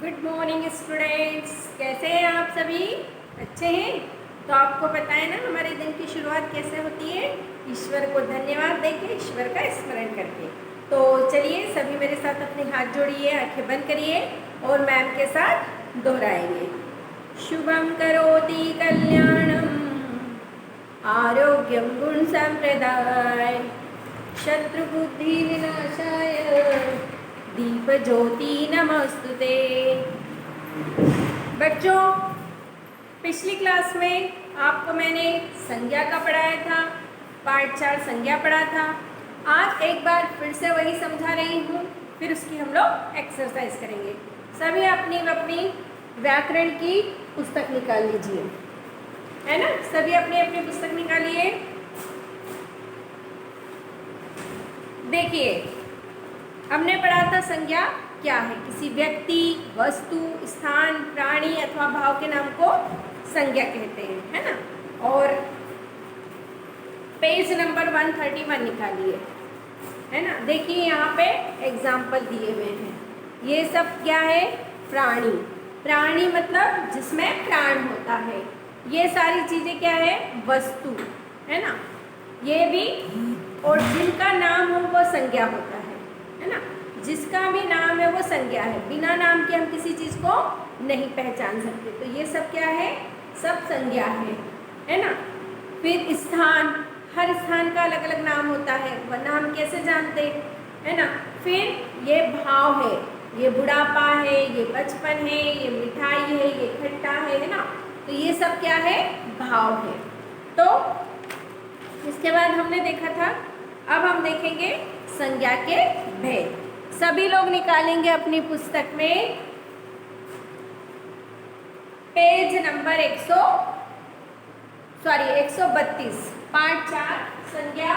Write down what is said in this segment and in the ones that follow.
Good morning students, कैसे हैं आप सभी? अच्छे हैं? तो आपको पता है ना हमारे दिन की शुरुआत कैसे होती है? ईश्वर को धन्यवाद देके, ईश्वर का स्मरण करके। तो चलिए सभी मेरे साथ अपने हाथ जोड़िए, आंखें बंद करिए और मैम के साथ दोहराएंगे। शुभम करोति कल्याणम आरोग्यम गुण संप्रदाय शत्रु बुद्धि विनाशाय दीप ज्योति नमस्तुते। बच्चों, पिछली क्लास में आपको मैंने संज्ञा का पढ़ाया था, पार्ट 4 संज्ञा पढ़ा था। आज एक बार फिर से वही समझा रही हूँ, फिर उसकी हम लोग एक्सरसाइज करेंगे। सभी अपनी अपनी व्याकरण की पुस्तक निकाल लीजिए, है ना? सभी अपनी अपनी पुस्तक निकालिए। देखिए, हमने पढ़ा था संज्ञा क्या है। किसी व्यक्ति, वस्तु, स्थान, प्राणी अथवा भाव के नाम को संज्ञा कहते हैं, है ना? और पेज नंबर 131 निकालिए, है ना? देखिए यहाँ पे एग्जाम्पल दिए हुए हैं। ये सब क्या है? प्राणी। प्राणी मतलब जिसमें प्राण होता है। ये सारी चीजें क्या है? वस्तु, है ना? ये भी, और जिनका नाम हो वो संज्ञा होता है ना? जिसका भी नाम है वो संज्ञा है। बिना नाम के हम किसी चीज को नहीं पहचान सकते। तो ये सब क्या है? सब संज्ञा है ना? फिर स्थान, हर स्थान का अलग अलग नाम होता है, वह नाम कैसे जानते, है ना? फिर ये भाव है, ये बुढ़ापा है, ये बचपन है, ये मिठाई है, ये खट्टा है ना? तो ये सब क्या है? भाव है। तो इसके बाद हमने देखा था, अब हम देखेंगे संज्ञा के भेद। सभी लोग निकालेंगे अपनी पुस्तक में पेज नंबर 132, पार्ट 4 संज्ञा।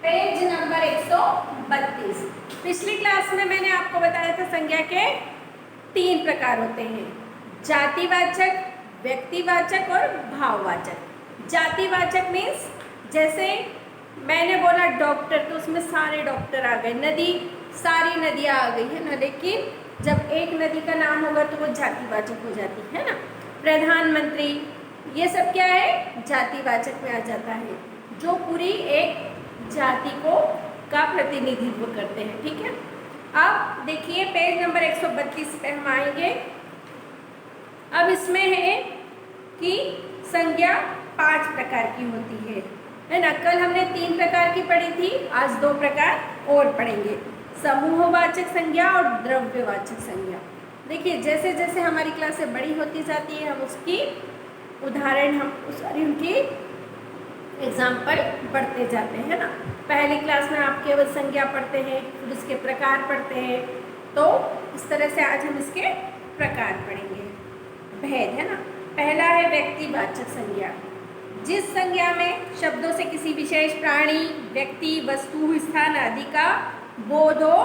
Page number 132। पिछली क्लास में मैंने आपको बताया था संज्ञा के 3 प्रकार होते हैं: जातिवाचक, व्यक्तिवाचक और भाववाचक। जातिवाचक मीन्स जैसे मैंने बोला डॉक्टर, तो उसमें सारे डॉक्टर आ गए। नदी, सारी नदियाँ आ गई, है ना? लेकिन जब एक नदी का नाम होगा तो वो जातिवाचक हो जाती है ना? प्रधानमंत्री, ये सब क्या है? जातिवाचक में आ जाता है, जो पूरी एक जाति को का प्रतिनिधित्व करते हैं। ठीक है, अब देखिए पेज नंबर 132 पे हम आएंगे। अब इसमें है कि संज्ञा 5 प्रकार की होती है ना? कल हमने 3 प्रकार की पढ़ी थी, आज 2 प्रकार और पढ़ेंगे: समूहवाचक संज्ञा और द्रव्यवाचक संज्ञा। देखिए जैसे जैसे हमारी क्लासें बड़ी होती जाती है, हम उसकी उदाहरण, उनकी एग्जाम्पल पढ़ते जाते हैं ना? पहली क्लास में आप केवल संज्ञा पढ़ते हैं, फिर उसके प्रकार पढ़ते हैं। तो इस तरह से आज हम इसके प्रकार पढ़ेंगे। भेद, है ना? पहला है व्यक्तिवाचक संज्ञा। जिस संज्ञा में शब्दों से किसी विशेष प्राणी, व्यक्ति, वस्तु, स्थान आदि का बोध हो,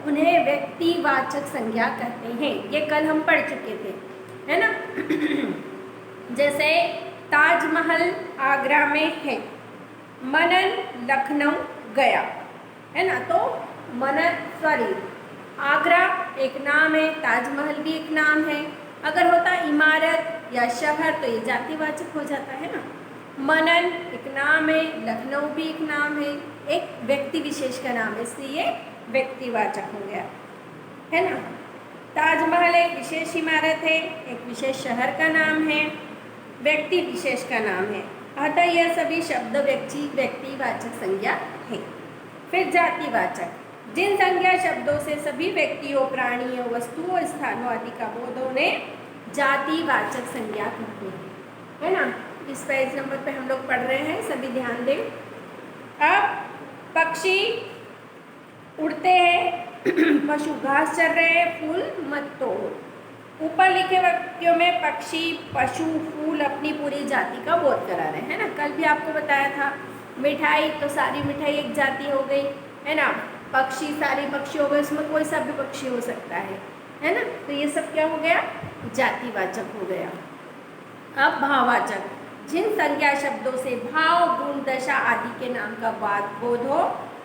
उन्हें व्यक्तिवाचक संज्ञा कहते हैं। ये कल हम पढ़ चुके थे, है ना? जैसे ताजमहल आगरा में है, मनन लखनऊ गया, है ना? तो आगरा एक नाम है, ताजमहल भी एक नाम है। अगर होता इमारत या शहर तो ये जातिवाचक हो जाता है ना? मनन एक नाम है, लखनऊ भी एक नाम है, एक व्यक्ति विशेष का नाम है, इसलिए ये व्यक्तिवाचक हो गया, है ना? ताजमहल एक विशेष इमारत है, एक विशेष शहर का नाम है, व्यक्ति विशेष का नाम है, अतः यह सभी शब्द व्यक्तिवाचक संज्ञा है। फिर जातिवाचक, जिन संज्ञा शब्दों से सभी व्यक्तियों, प्राणियों, वस्तुओं, स्थानों आदि का बोध होने जातिवाचक संज्ञा कहते हैं, है ना? इस पेज नंबर पे हम लोग पढ़ रहे हैं, सभी ध्यान दें। अब पक्षी उड़ते हैं, पशु घास चर रहे हैं, फूल मत तोड़ो। ऊपर लिखे वाक्यों में पक्षी, पशु, फूल अपनी पूरी जाति का बोध करा रहे हैं, है ना? कल भी आपको बताया था। मिठाई, तो सारी मिठाई एक जाति हो गई, है ना? पक्षी, सारे पक्षी हो गए, उसमें कोई सा भी पक्षी हो सकता है ना? तो ये सब क्या हो गया? जातिवाचक हो गया। अब भाववाचक, जिन संज्ञा शब्दों से भाव, गुण, दशा आदि के नाम का बोध हो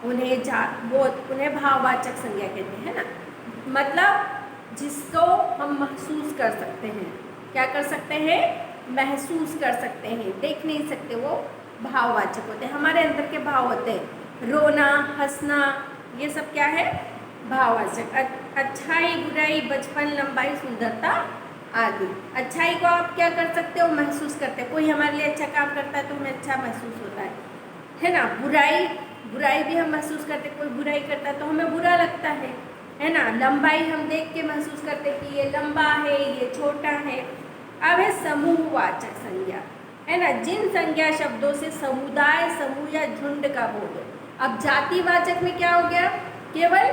उन्हें भाववाचक संज्ञा कहते हैं ना। मतलब जिसको हम महसूस कर सकते हैं। क्या कर सकते हैं? महसूस कर सकते हैं, देख नहीं सकते, वो भाववाचक होते हैं। हमारे अंदर के भाव होते हैं, रोना, हंसना, ये सब क्या है? भाववाचक। अच्छाई, बुराई, बचपन, लंबाई, सुंदरता आदि। अच्छाई को आप क्या कर सकते हो? महसूस करते हो। कोई हमारे लिए अच्छा काम करता है तो हमें अच्छा महसूस होता है ना। बुराई भी हम महसूस करते, कोई बुराई करता है तो हमें बुरा लगता है ना। लंबाई हम देख के महसूस करते कि ये लंबा है, ये छोटा है। अब है समूहवाचक संज्ञा, है ना, जिन संज्ञा शब्दों से समुदाय, समूह या झुंड का बोध हो। अब जातिवाचक में क्या हो गया? केवल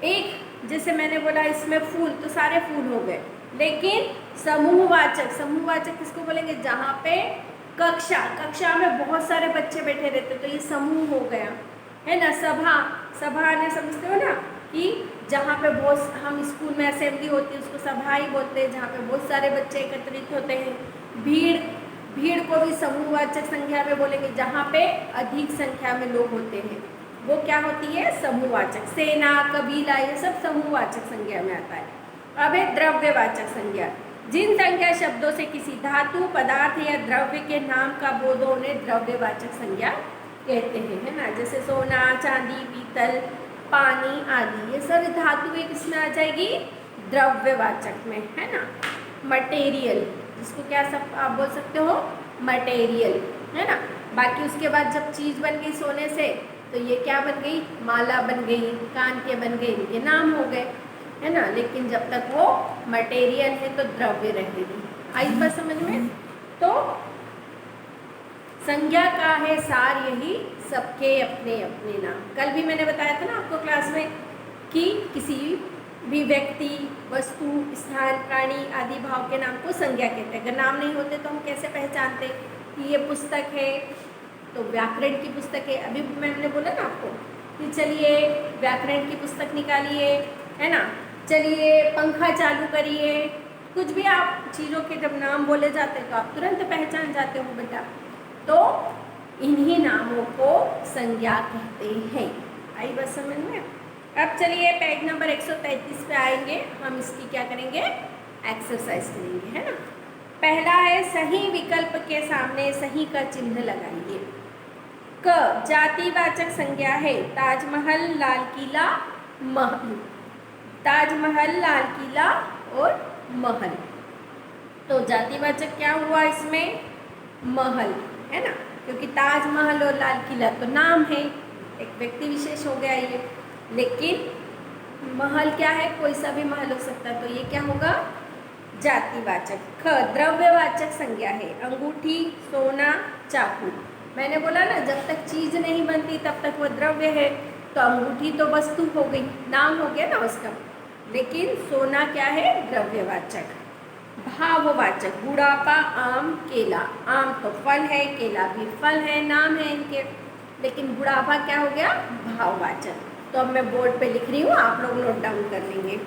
एक, जैसे मैंने बोला इसमें फूल, तो सारे फूल हो गए। लेकिन समूहवाचक किसको बोलेंगे? जहाँ पे कक्षा में बहुत सारे बच्चे बैठे रहते तो ये समूह हो गया, है ना। सभा ने समझते हो ना कि जहाँ पे बहुत, हम स्कूल में असेंबली होती है उसको सभा ही बोलते हैं, जहाँ पे बहुत सारे बच्चे एकत्रित होते हैं। भीड़ को भी समूहवाचक संख्या में बोलेंगे, जहाँ पे अधिक संख्या में लोग होते हैं, वो क्या होती है? समूहवाचक। सेना, कबीला, ये सब समूहवाचक संज्ञा में आता है। अब है द्रव्यवाचक संज्ञा, जिन संज्ञा शब्दों से किसी धातु, पदार्थ या द्रव्य के नाम का बोध हो उन्हें द्रव्यवाचक संज्ञा कहते हैं, है ना। जैसे सोना, चांदी, पीतल, पानी आदि, ये सब धातु के किसमें आ जाएगी? द्रव्यवाचक में, है ना। मटेरियल, जिसको क्या सब आप बोल सकते हो? मटेरियल, है ना। बाकी उसके बाद जब चीज़ बन गई सोने से तो ये क्या बन गई? माला बन गई, कान के बन गए, इनके नाम हो गए, है ना। लेकिन जब तक वो मटेरियल है तो द्रव्य रहेगी। आई बात समझ में? तो संज्ञा का है सार यही, सबके अपने अपने नाम। कल भी मैंने बताया था ना आपको क्लास में कि किसी भी व्यक्ति, वस्तु, स्थान, प्राणी आदि भाव के नाम को संज्ञा कहते हैं। अगर नाम नहीं होते तो हम कैसे पहचानते कि ये पुस्तक है? तो व्याकरण की पुस्तक है। अभी मैंने बोला ना आपको कि चलिए व्याकरण की पुस्तक निकालिए, है ना, चलिए पंखा चालू करिए, कुछ भी आप चीज़ों के जब नाम बोले जाते हैं तो आप तुरंत पहचान जाते हो बेटा। तो इन्हीं नामों को संज्ञा कहते हैं। आई बात समझ में? अब चलिए पेज नंबर 133 पे आएंगे, हम इसकी क्या करेंगे? एक्सरसाइज करेंगे, है ना। पहला है सही विकल्प के सामने सही का चिन्ह लगाइए। क जातिवाचक संज्ञा है ताजमहल, लाल किला, महल। ताजमहल, लाल किला और महल। तो जातिवाचक क्या हुआ इसमें? महल, है ना, क्योंकि ताजमहल और लाल किला तो नाम है, एक व्यक्ति विशेष हो गया ये। लेकिन महल क्या है? कोई सा भी महल हो सकता है, तो ये क्या होगा? जातिवाचक। ख द्रव्यवाचक संज्ञा है अंगूठी, सोना, चाकू। मैंने बोला ना जब तक चीज़ नहीं बनती तब तक वो द्रव्य है, तो अंगूठी तो वस्तु हो गई, नाम हो गया ना उसका। लेकिन सोना क्या है? द्रव्यवाचक। भाववाचक बुढ़ापा, आम, केला। आम तो फल है, केला भी फल है, नाम है इनके। लेकिन बुढ़ापा क्या हो गया? भाववाचक। तो अब मैं बोर्ड पे लिख रही हूँ, आप लोग नोट डाउन कर लेंगे।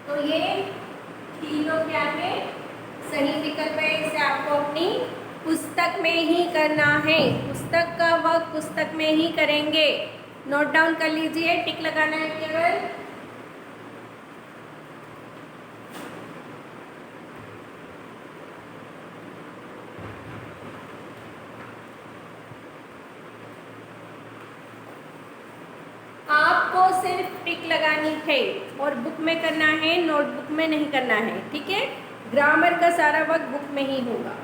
तो ये तीनों क्या है? सही विकल्प है। इसे आपको अपनी पुस्तक में ही करना है, पुस्तक का वर्क पुस्तक में ही करेंगे। नोट डाउन कर लीजिए, टिक लगाना है केवल। आपको सिर्फ टिक है और बुक में करना है, नोटबुक में नहीं करना है, ठीक है। ग्रामर का सारा वर्क बुक में ही होगा।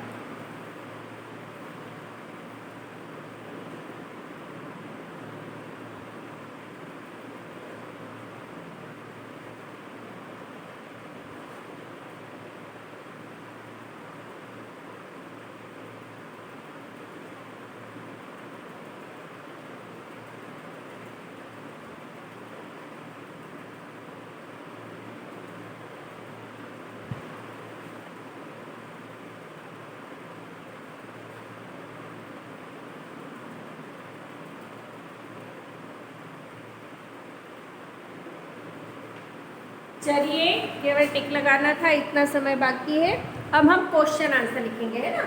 चलिए, केवल टिक लगाना था, इतना समय बाकी है। अब हम क्वेश्चन आंसर लिखेंगे, है ना।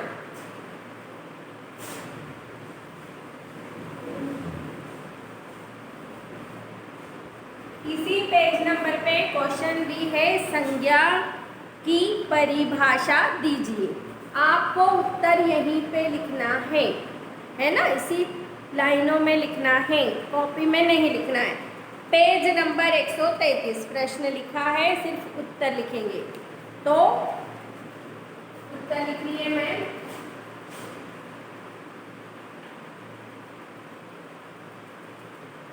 इसी पेज नंबर पे क्वेश्चन भी है, संज्ञा की परिभाषा दीजिए। आपको उत्तर यहीं पे लिखना है ना, इसी लाइनों में लिखना है, कॉपी में नहीं लिखना है। पेज नंबर 133 प्रश्न लिखा है, सिर्फ उत्तर लिखेंगे। तो उत्तर लिख लिए मैं,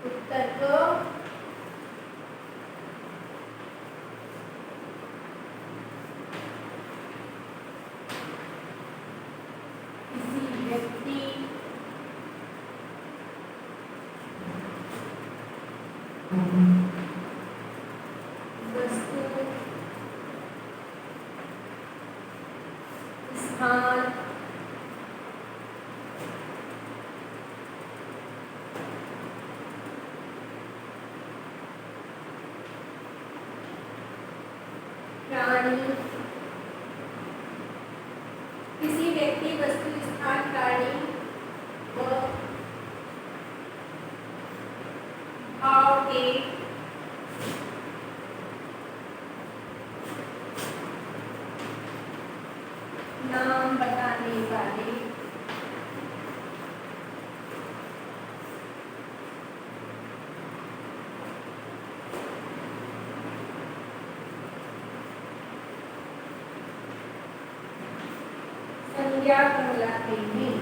उत्तर को किसी व्यक्ति, वस्तु, स्थान, प्राणी, किसी व्यक्ति, वस्तु, स्थान, प्राणी व भाव के नाम बताने वाले संज्ञा कहलाते हैं।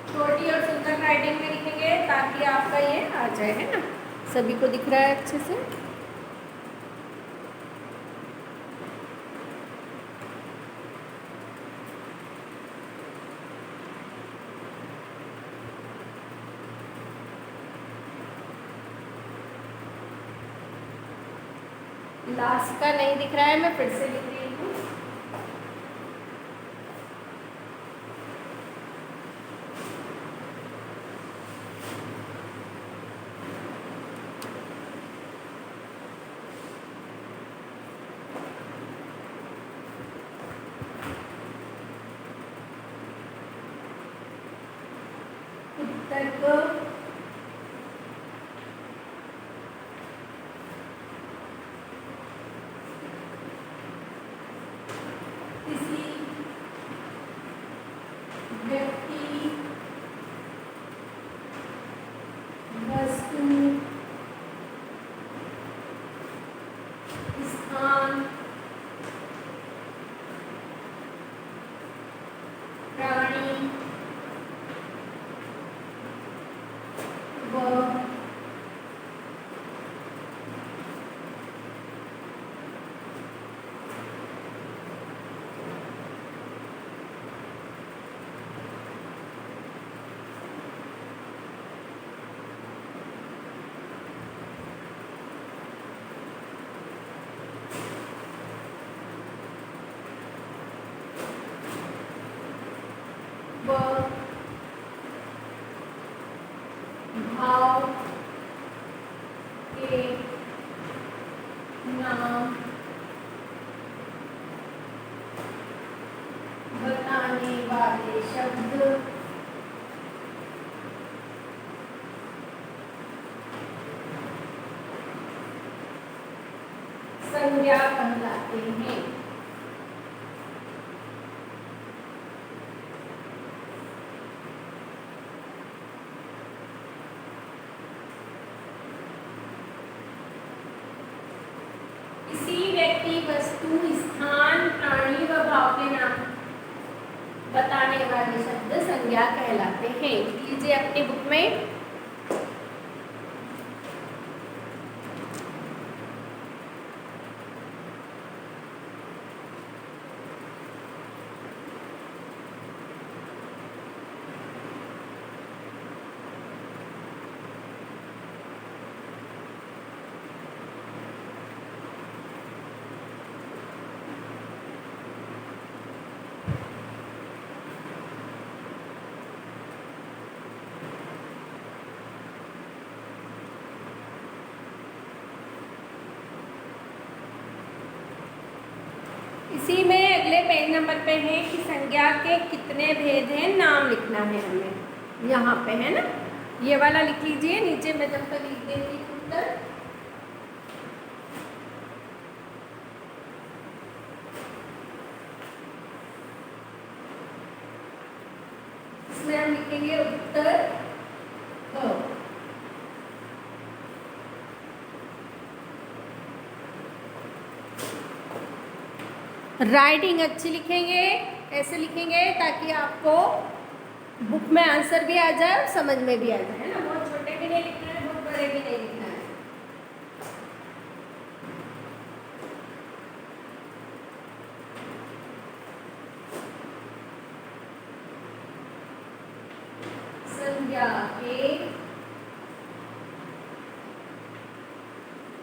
छोटी और सुंदर राइटिंग में लिखेंगे ताकि आपका ये आ जाए, है ना, सभी को दिख रहा है अच्छे से। लास्ट का नहीं दिख रहा है, मैं फिर से लिख रही हूँ। उत्तर को किसी व्यक्ति, वस्तु, स्थान, प्राणी व भाव के नाम बताने वाले शब्द संज्ञा कहलाते हैं। किसी व्यक्ति, वस्तु, स्थान, प्राणी व भाव के नाम बताने वाले शब्द संज्ञा कहलाते हैं। लिख लीजिए अपनी बुक में। इसी में अगले पेज नंबर पे है कि संज्ञा के कितने भेद हैं, नाम लिखना है हमें। यहाँ पे है ना, ये वाला लिख लीजिए। नीचे मैं जब तक लिख देती हूँ उत्तर। इसमें हम लिखेंगे उत्तर राइटिंग अच्छी लिखेंगे, ऐसे लिखेंगे ताकि आपको बुक में आंसर भी आ जाए और समझ में भी आ जाए, है ना। बहुत छोटे भी नहीं लिखना है, बहुत बड़े भी नहीं लिखना है। संज्ञा के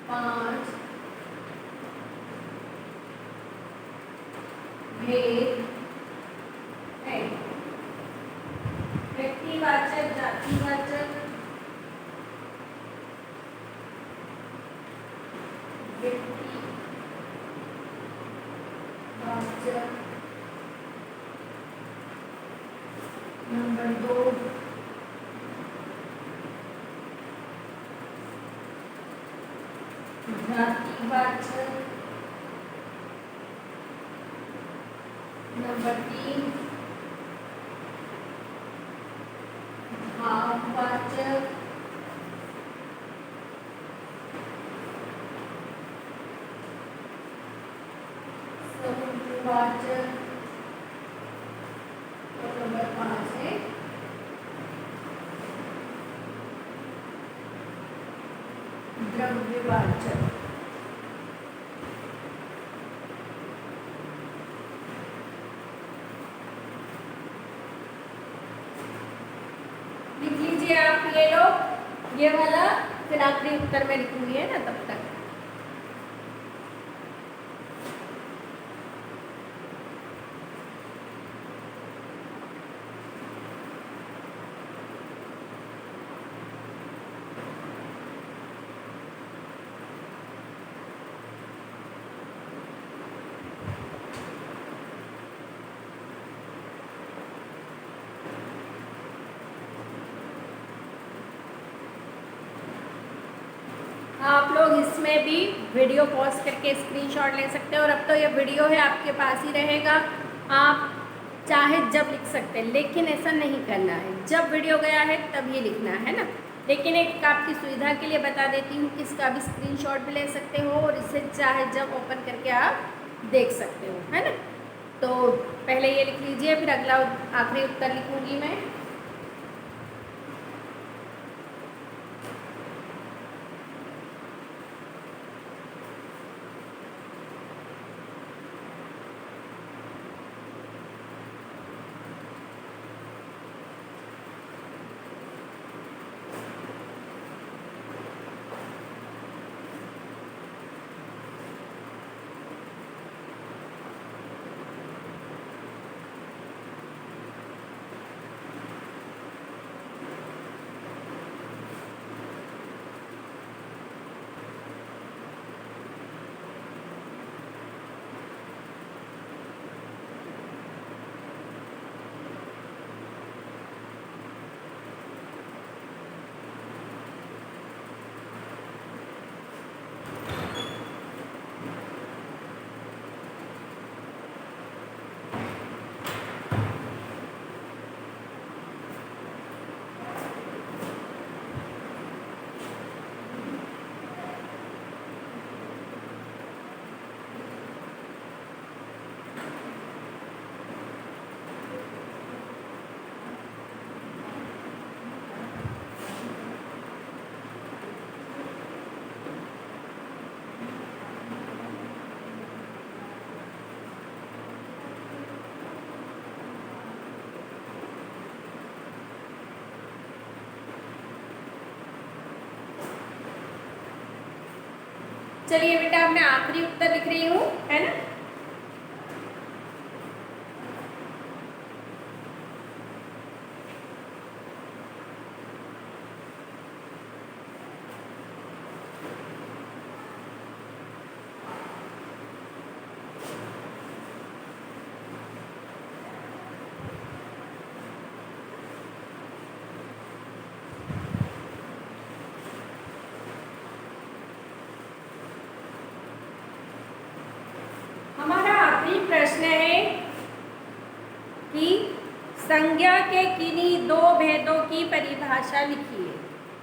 5 भेद है। व्यक्तिवाचक, जातिवाचक, व्यक्तिवाचक। नंबर 2 जातिवाचक। नंबर 3 भाववाचक। समूहवाचक। और नंबर 5 है द्रव्यवाचक। लिख लीजिए आप ये लोग, ये वाला, फिर आखिरी उत्तर में लिखूंगी, है ना, तब तक। आप लोग इसमें भी वीडियो पॉज करके स्क्रीनशॉट ले सकते हैं, और अब तो ये वीडियो है आपके पास ही रहेगा, आप चाहे जब लिख सकते हैं, लेकिन ऐसा नहीं करना है। जब वीडियो गया है तभी लिखना है ना। लेकिन एक आपकी सुविधा के लिए बता देती हूँ कि इसका भी स्क्रीनशॉट भी ले सकते हो, और इसे चाहे जब ओपन करके आप देख सकते हो, है ना। तो पहले ये लिख लीजिए, फिर अगला आखिरी उत्तर लिखूँगी मैं। चलिए बेटा, अब मैं आखिरी उत्तर लिख रही हूँ, है ना। हमारा आखिरी प्रश्न है कि संज्ञा के किन्हीं दो भेदों की परिभाषा लिखिए,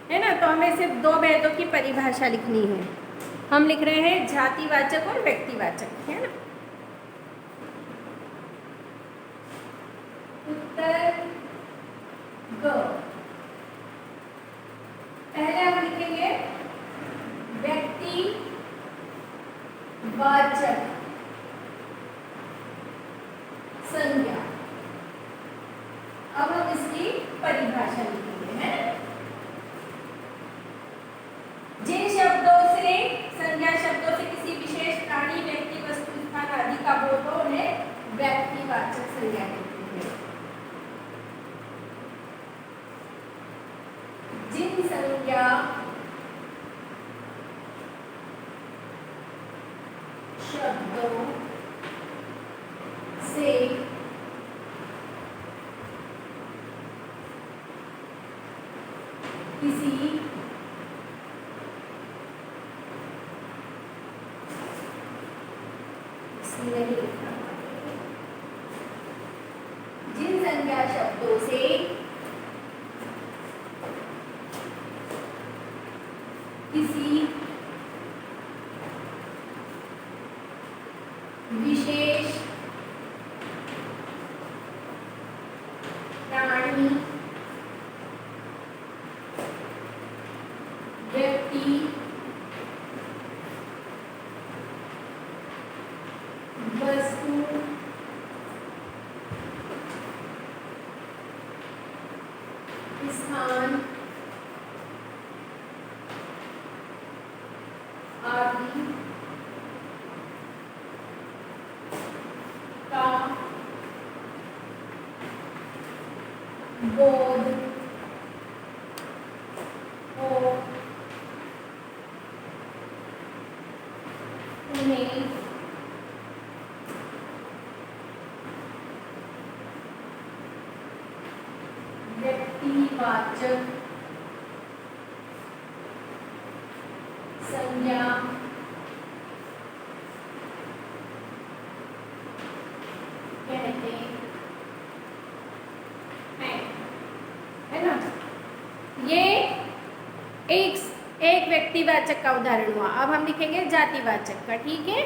है ना। तो हमें सिर्फ दो भेदों की परिभाषा लिखनी है। हम लिख रहे हैं जातिवाचक और व्यक्तिवाचक, है ना। उत्तर ग। पहले हम लिखेंगे व्यक्तिवाचक, संज्ञा। अब हम इसकी परिभाषा लिखेंगे, है। जिन शब्दों से, संज्ञा शब्दों से किसी विशेष प्राणी, व्यक्ति, वस्तु, स्थान आदि का बोध हो, उन्हें व्यक्तिवाचक संज्ञा कहते हैं। जिन संज्ञा शब्दों से किसी नहीं लिखना, जिन संज्ञा शब्दों से किसी विशेष प्राणी, व्यक्ति, वस्तु, स्थान आदि का बोध हो, उन्हें व्यक्तिवाचक संज्ञा कहते हैं, है ना। ये एक व्यक्तिवाचक का उदाहरण हुआ। अब हम लिखेंगे जातिवाचक का, ठीक है।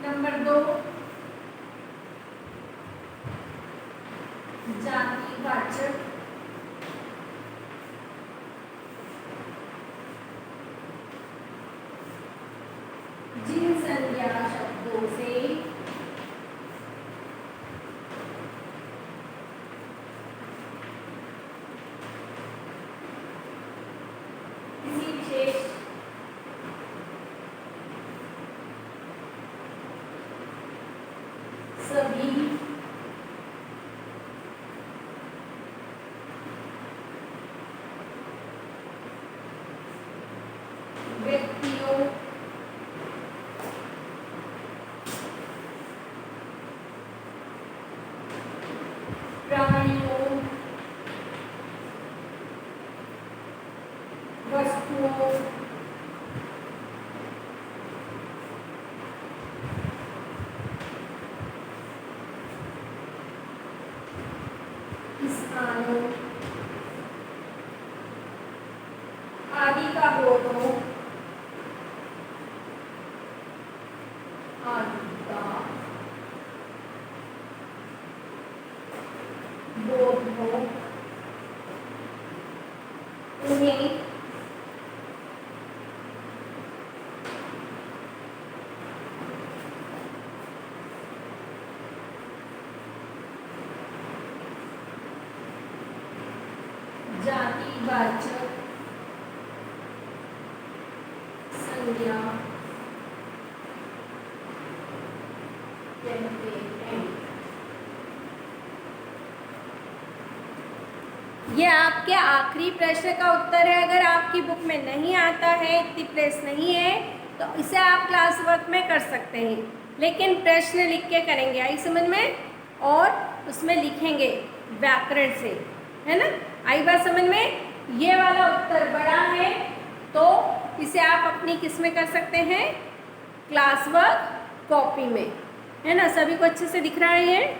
नंबर 2, जातिवाचक जिन संज्ञा शब्दों से किसी विशेष सभी व्यक्तियों, प्राणियों, वस्तुओं, स्थानों आदि का बोध हो, आदि का बोध हो, उन्हें जातिवाचक संज्ञा कहते हैं। ये आपके आखिरी प्रश्न का उत्तर है। अगर आपकी बुक में नहीं आता है, इतनी प्लेस नहीं है, तो इसे आप क्लास वर्क में कर सकते हैं, लेकिन प्रश्न लिख के करेंगे, आई समझ में, और उसमें लिखेंगे व्याकरण से, है ना। आई बात समझ में। ये वाला उत्तर बड़ा है तो इसे आप अपनी किस में कर सकते हैं, क्लास वर्क कॉपी में, है ना। सभी को अच्छे से दिख रहा है ये।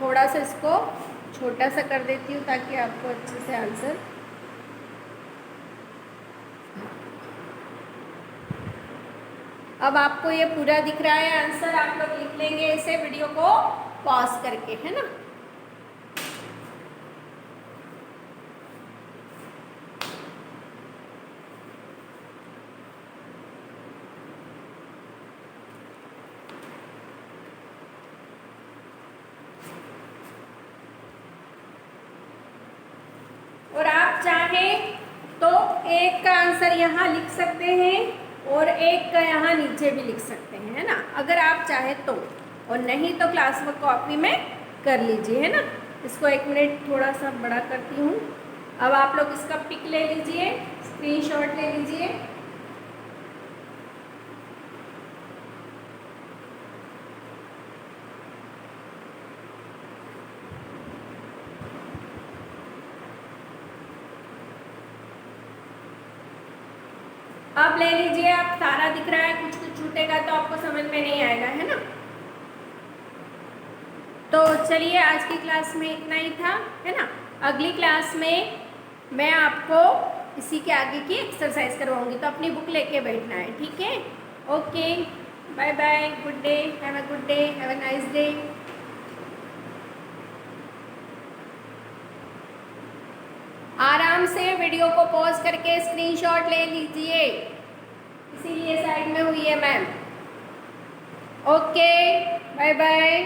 थोड़ा सा इसको छोटा सा कर देती हूँ ताकि आपको अच्छे से आंसर। अब आपको ये पूरा दिख रहा है आंसर, आप लोग लिख लेंगे इसे वीडियो को पॉज करके, है ना। और आप चाहें तो एक का आंसर यहाँ लिख सकते हैं और एक का यहाँ नीचे भी लिख सकते हैं, है ना, अगर आप चाहें तो, और नहीं तो क्लास वर्क कॉपी में कर लीजिए, है ना। इसको 1 मिनट थोड़ा सा बड़ा करती हूँ। अब आप लोग इसका पिक ले लीजिए, स्क्रीनशॉट ले लीजिए। अब ले लीजिए, आप सारा दिख रहा है, कुछ कुछ छूटेगा तो आपको समझ में नहीं आएगा, है ना। तो चलिए आज की क्लास में इतना ही था, है ना। अगली क्लास में मैं आपको इसी के आगे की एक्सरसाइज करवाऊंगी, तो अपनी बुक लेके बैठना है, ठीक है। Okay, bye bye, good day, have a good day, have a nice day. आराम से वीडियो को पॉज करके स्क्रीनशॉट ले लीजिए, इसीलिए साइड में हुई है मैम। Okay, bye bye.